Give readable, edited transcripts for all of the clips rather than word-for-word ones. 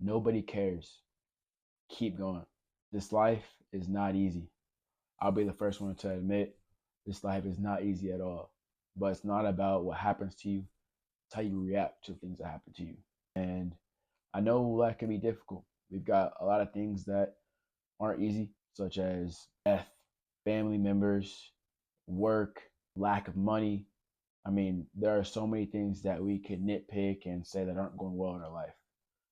Nobody cares. Keep going. This life is not easy. I'll be the first one to admit this life is not easy at all. But it's not about what happens to you, it's how you react to things that happen to you. And I know that can be difficult. We've got a lot of things that aren't easy, such as death, family members, work, lack of money. I mean, there are so many things that we could nitpick and say that aren't going well in our life,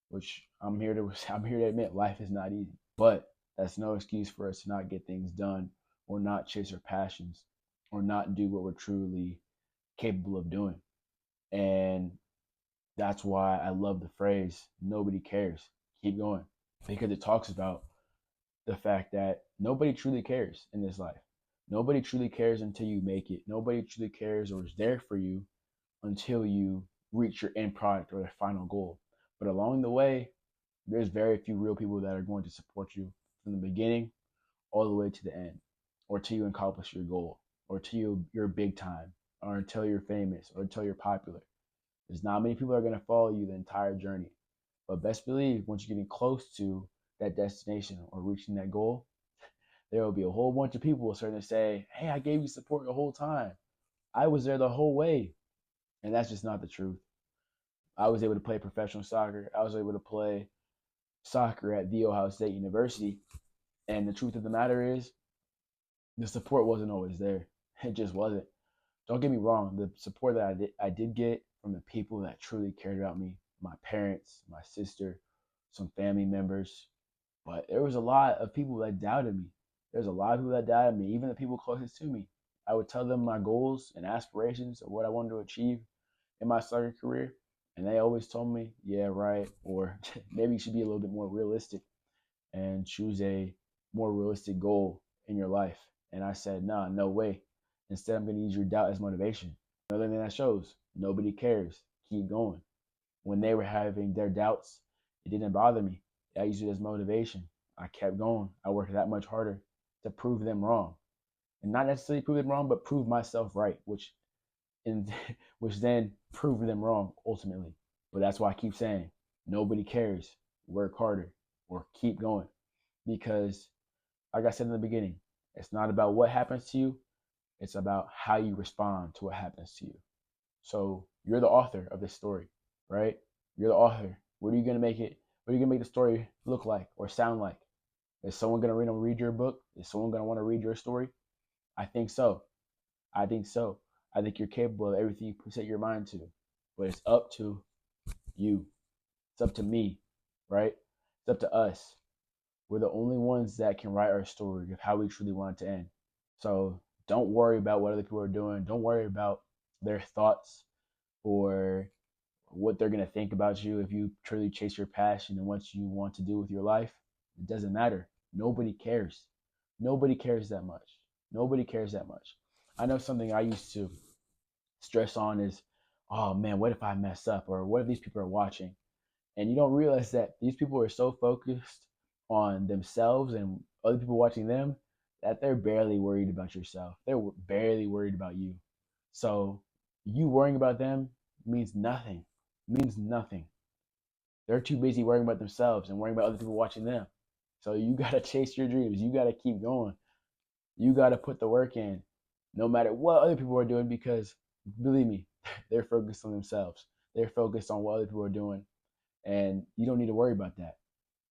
which I'm here to admit life is not easy. But that's no excuse for us to not get things done or not chase our passions or not do what we're truly capable of doing. And that's why I love the phrase nobody cares. Keep going. Because it talks about the fact that nobody truly cares in this life. Nobody truly cares until you make it. Nobody truly cares or is there for you until you reach your end product or the final goal. But along the way, there's very few real people that are going to support you from the beginning all the way to the end, or till you accomplish your goal, or till you're big time, or until you're famous, or until you're popular. There's not many people that are going to follow you the entire journey. But best believe once you're getting close to that destination or reaching that goal, there will be a whole bunch of people starting to say, hey, I gave you support the whole time. I was there the whole way. And that's just not the truth. I was able to play professional soccer. I was able to play soccer at The Ohio State University. And the truth of the matter is, the support wasn't always there. It just wasn't. Don't get me wrong. The support that I did get from the people that truly cared about me, my parents, my sister, some family members. But there was a lot of people that doubted me. There's a lot of people that doubted me, even the people closest to me. I would tell them my goals and aspirations of what I wanted to achieve in my soccer career. And they always told me, yeah, right. Or maybe you should be a little bit more realistic and choose a more realistic goal in your life. And I said, nah, no way. Instead, I'm going to use your doubt as motivation. Another thing that shows nobody cares. Keep going. When they were having their doubts, it didn't bother me. I used it as motivation. I kept going. I worked that much harder to prove them wrong. And not necessarily prove them wrong, but prove myself right, in, which then proved them wrong ultimately. But that's why I keep saying nobody cares. Work harder or keep going. Because, like I said in the beginning, it's not about what happens to you, it's about how you respond to what happens to you. So you're the author of this story, right? You're the author. What are you gonna make it? What are you gonna make the story look like or sound like? Is someone gonna read your book? Is someone gonna want to read your story? I think so. I think so. I think you're capable of everything you set your mind to. But it's up to you. It's up to me, right? It's up to us. We're the only ones that can write our story of how we truly want it to end. So don't worry about what other people are doing. Don't worry about their thoughts or what they're going to think about you if you truly chase your passion and what you want to do with your life. It doesn't matter. Nobody cares. Nobody cares that much. Nobody cares that much. I know something I used to stress on is, oh man, what if I mess up? Or what if these people are watching? And you don't realize that these people are so focused on themselves and other people watching them that they're barely worried about yourself. They're barely worried about you. So you worrying about them means nothing. Means nothing. They're too busy worrying about themselves and worrying about other people watching them. So you gotta chase your dreams. You gotta keep going. You gotta put the work in, no matter what other people are doing, because believe me, they're focused on themselves. They're focused on what other people are doing. And you don't need to worry about that.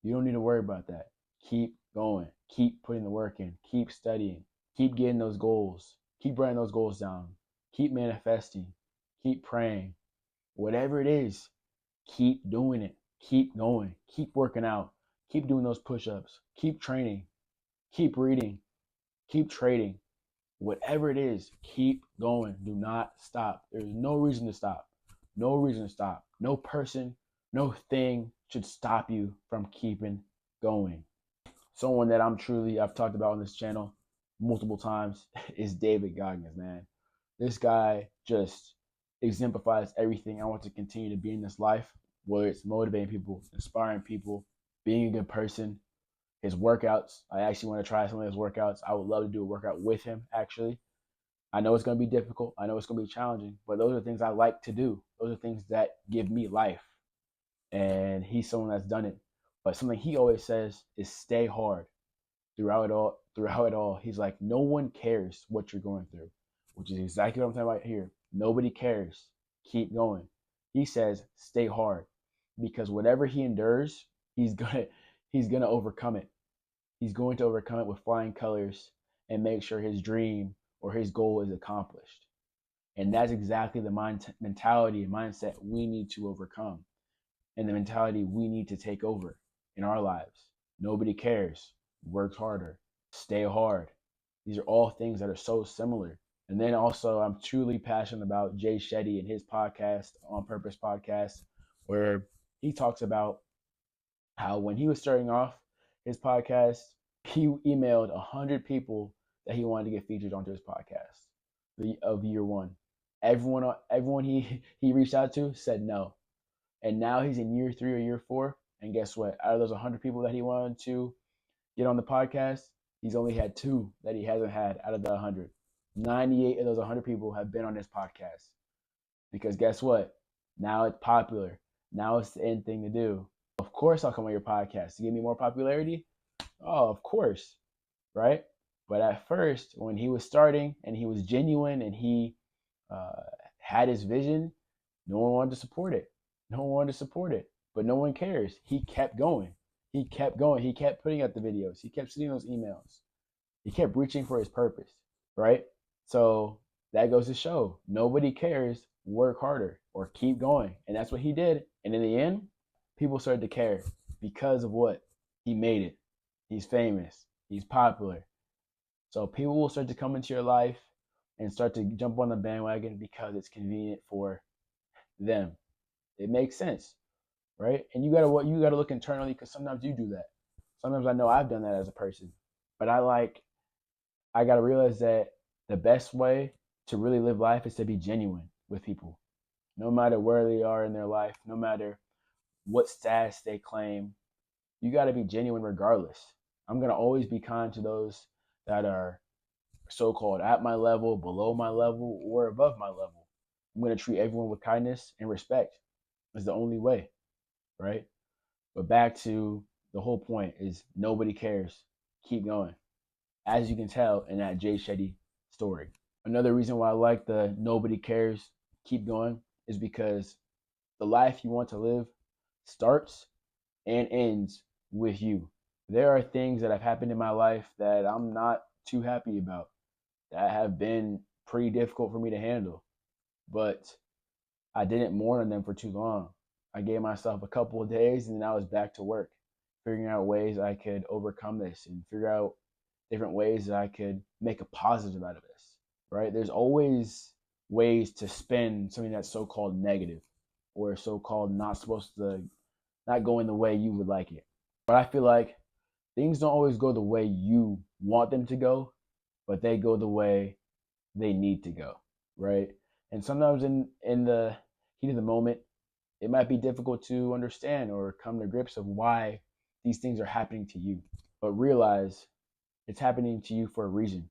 You don't need to worry about that. Keep going. Keep putting the work in. Keep studying. Keep getting those goals. Keep writing those goals down. Keep manifesting. Keep praying. Whatever it is, keep doing it. Keep going. Keep working out. Keep doing those push ups. Keep training. Keep reading. Keep trading. Whatever it is, keep going. Do not stop. There's no reason to stop. No reason to stop. No person, no thing should stop you from keeping going. Someone that I've talked about on this channel multiple times is David Goggins, man. This guy just exemplifies everything I want to continue to be in this life, whether it's motivating people, inspiring people, being a good person. His workouts, I actually want to try some of his workouts. I would love to do a workout with him, actually. I know it's going to be difficult. I know it's going to be challenging, but those are things I like to do. Those are things that give me life. And he's someone that's done it. But something he always says is stay hard throughout it all. Throughout it all, he's like, no one cares what you're going through, which is exactly what I'm talking about here. Nobody cares. Keep going. He says, stay hard, because whatever he endures, he's gonna he's gonna overcome it. He's going to overcome it with flying colors and make sure his dream or his goal is accomplished. And that's exactly the mentality and mindset we need to overcome, and the mentality we need to take over in our lives. Nobody cares. Work harder. Stay hard. These are all things that are so similar. And then also, I'm truly passionate about Jay Shetty and his podcast, On Purpose Podcast, where he talks about how when he was starting off his podcast, he emailed 100 people that he wanted to get featured onto his podcast of year one. Everyone he reached out to said no. And now he's in year 3 or year 4. And guess what? Out of those 100 people that he wanted to get on the podcast, he's only had 2 that he hasn't had out of the 100. 98 of those 100 people have been on this podcast. Because guess what? Now it's popular. Now it's the end thing to do. Of course I'll come on your podcast to give me more popularity. Oh, of course. Right? But at first, when he was starting and he was genuine and he had his vision, no one wanted to support it. No one wanted to support it. But no one cares. He kept going. He kept going. He kept putting out the videos. He kept sending those emails. He kept reaching for his purpose. Right? So that goes to show nobody cares. Work harder or keep going. And that's what he did. And in the end, people started to care because of what? He made it. He's famous. He's popular. So people will start to come into your life and start to jump on the bandwagon because it's convenient for them. It makes sense, right? And you gotta look internally, because sometimes you do that. Sometimes I know I've done that as a person, but I gotta realize that the best way to really live life is to be genuine with people, no matter where they are in their life, no matter what status they claim. You gotta be genuine regardless. I'm gonna always be kind to those that are so-called at my level, below my level, or above my level. I'm going to treat everyone with kindness and respect. Is the only way, right? But back to the whole point is nobody cares. Keep going. As you can tell in that Jay Shetty story. Another reason why I like the nobody cares, keep going, is because the life you want to live starts and ends with you. There are things that have happened in my life that I'm not too happy about, that have been pretty difficult for me to handle. But I didn't mourn on them for too long. I gave myself a couple of days and then I was back to work, figuring out ways I could overcome this and figure out different ways that I could make a positive out of this, right? There's always ways to spin something that's so-called negative or so-called not going the way you would like it. But I feel like things don't always go the way you want them to go, but they go the way they need to go, right? And sometimes in the heat of the moment, it might be difficult to understand or come to grips of why these things are happening to you. But realize it's happening to you for a reason,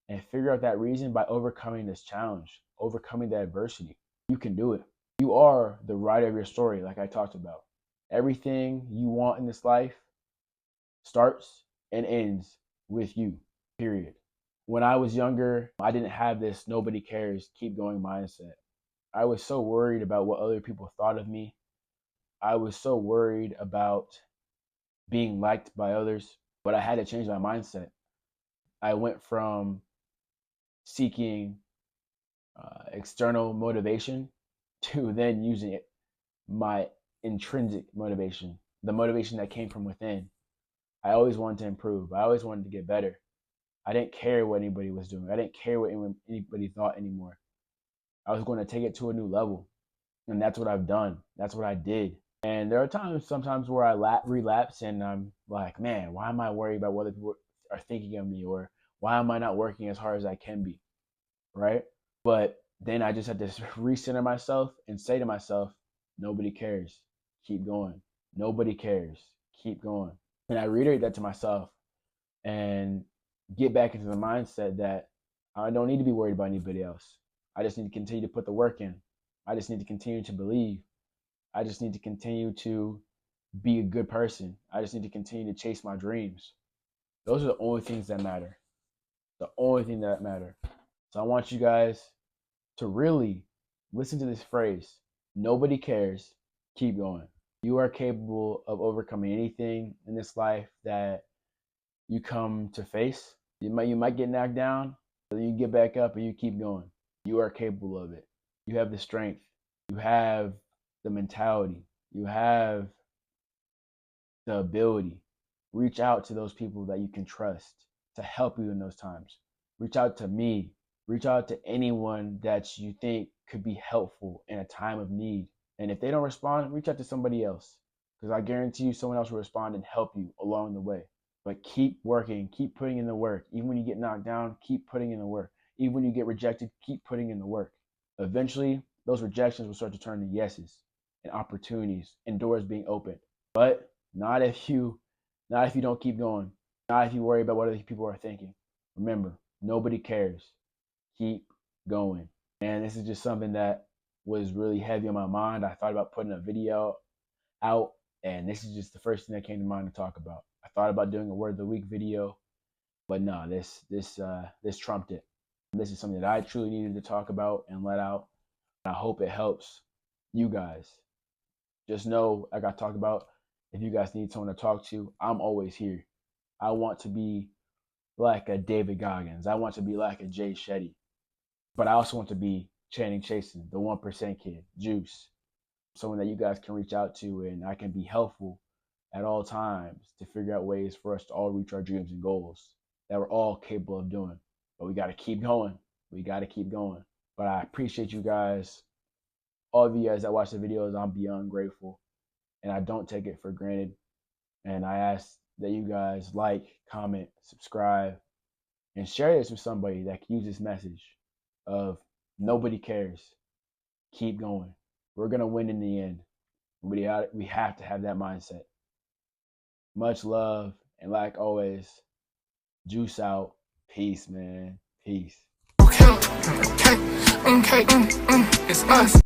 and figure out that reason by overcoming this challenge, overcoming the adversity. You can do it. You are the writer of your story, like I talked about. Everything you want in this life starts and ends with you, period. When I was younger, I didn't have this nobody cares, keep going mindset. I was so worried about what other people thought of me. I was so worried about being liked by others, but I had to change my mindset. I went from seeking external motivation to then using it, my intrinsic motivation, the motivation that came from within. I always wanted to improve. I always wanted to get better. I didn't care what anybody was doing. I didn't care what anybody thought anymore. I was going to take it to a new level. And that's what I've done. That's what I did. And there are sometimes where I relapse and I'm like, man, why am I worried about what other people are thinking of me? Or why am I not working as hard as I can be? Right? But then I just had to recenter myself and say to myself, nobody cares. Keep going. Nobody cares. Keep going. And I reiterate that to myself and get back into the mindset that I don't need to be worried about anybody else. I just need to continue to put the work in. I just need to continue to believe. I just need to continue to be a good person. I just need to continue to chase my dreams. Those are the only things that matter. The only thing that matter. So I want you guys to really listen to this phrase. Nobody cares. Keep going. You are capable of overcoming anything in this life that you come to face. You might get knocked down, but you get back up and you keep going. You are capable of it. You have the strength. You have the mentality. You have the ability. Reach out to those people that you can trust to help you in those times. Reach out to me. Reach out to anyone that you think could be helpful in a time of need. And if they don't respond, reach out to somebody else. Because I guarantee you someone else will respond and help you along the way. But keep working, keep putting in the work. Even when you get knocked down, keep putting in the work. Even when you get rejected, keep putting in the work. Eventually, those rejections will start to turn to yeses and opportunities and doors being opened. But not if you don't keep going. Not if you worry about what other people are thinking. Remember, nobody cares. Keep going. And this is just something that was really heavy on my mind. I thought about putting a video out, and this is just the first thing that came to mind to talk about. I thought about doing a word of the week video, but no, this trumped it. This is something that I truly needed to talk about and let out. And I hope it helps you guys. Just know, like I talked about, if you guys need someone to talk to, I'm always here. I want to be like a David Goggins. I want to be like a Jay Shetty. But I also want to be Channing Chasen, the 1% kid, Juice. Someone that you guys can reach out to, and I can be helpful at all times to figure out ways for us to all reach our dreams and goals that we're all capable of doing. But we got to keep going. We got to keep going. But I appreciate you guys. All of you guys that watch the videos, I'm beyond grateful. And I don't take it for granted. And I ask that you guys like, comment, subscribe, and share this with somebody that can use this message of nobody cares. Keep going. We're going to win in the end. We have to have that mindset. Much love. And like always, Juice out. Peace, man. Peace. Okay, it's us.